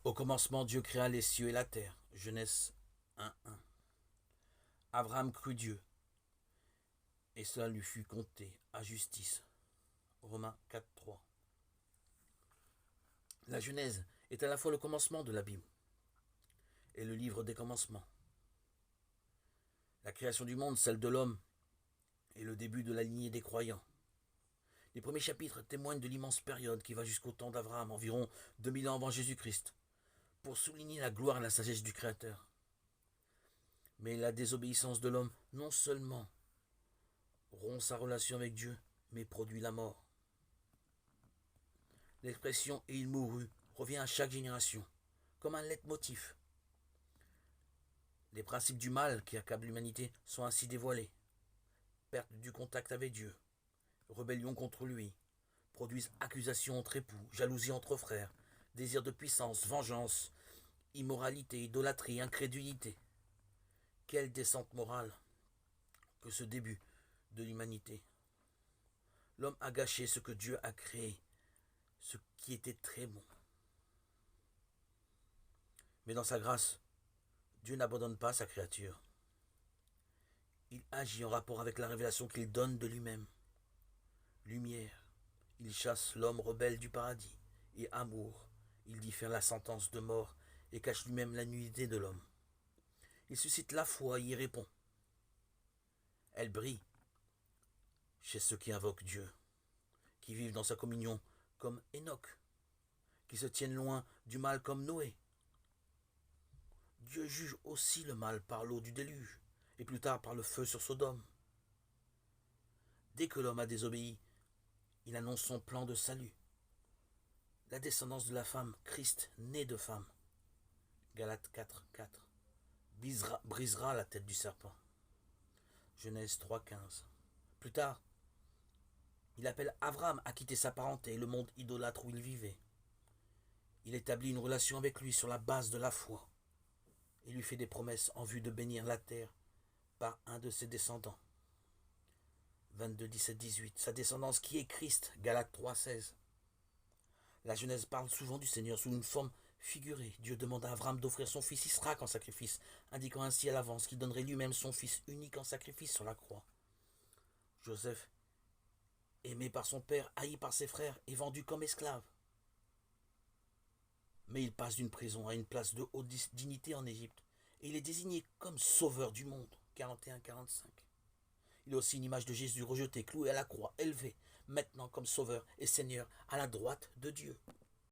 Au commencement, Dieu créa les cieux et la terre. Genèse 1:1. Abraham crut Dieu, et cela lui fut compté à justice. Romains 4:3. La Genèse est à la fois le commencement de la Bible et le livre des commencements. La création du monde, celle de l'homme, est le début de la lignée des croyants. Les premiers chapitres témoignent de l'immense période qui va jusqu'au temps d'Abraham, environ 2000 ans avant Jésus-Christ, pour souligner la gloire et la sagesse du Créateur. Mais la désobéissance de l'homme, non seulement rompt sa relation avec Dieu, mais produit la mort. L'expression « et il mourut » revient à chaque génération, comme un leitmotiv. Les principes du mal qui accablent l'humanité sont ainsi dévoilés. Perte du contact avec Dieu, rébellion contre lui, produisent accusations entre époux, jalousie entre frères, désir de puissance, vengeance, immoralité, idolâtrie, incrédulité. Quelle descente morale que ce début de l'humanité. L'homme a gâché ce que Dieu a créé, ce qui était très bon. Mais dans sa grâce, Dieu n'abandonne pas sa créature. Il agit en rapport avec la révélation qu'il donne de lui-même. Lumière, il chasse l'homme rebelle du paradis. Et amour, il diffère la sentence de mort et cache lui-même la nullité de l'homme. Il suscite la foi et y répond. Elle brille chez ceux qui invoquent Dieu, qui vivent dans sa communion comme Enoch, qui se tiennent loin du mal comme Noé. Dieu juge aussi le mal par l'eau du déluge, et plus tard par le feu sur Sodome. Dès que l'homme a désobéi, il annonce son plan de salut. La descendance de la femme, Christ, né de femme. Galates 4:4. Brisera la tête du serpent. Genèse 3:15. Plus tard, il appelle Abraham à quitter sa parenté et le monde idolâtre où il vivait. Il établit une relation avec lui sur la base de la foi. Il lui fait des promesses en vue de bénir la terre par un de ses descendants. 22, 17, 18. Sa descendance qui est Christ, Galates 3:16. La Genèse parle souvent du Seigneur sous une forme figurée. Dieu demande à Abraham d'offrir son fils Isaac en sacrifice, indiquant ainsi à l'avance qu'il donnerait lui-même son fils unique en sacrifice sur la croix. Joseph, aimé par son père, haï par ses frères, est vendu comme esclave. Mais il passe d'une prison à une place de haute dignité en Égypte, et il est désigné comme sauveur du monde, 41-45. Il est aussi une image de Jésus rejeté, cloué à la croix, élevé, maintenant comme sauveur et Seigneur à la droite de Dieu.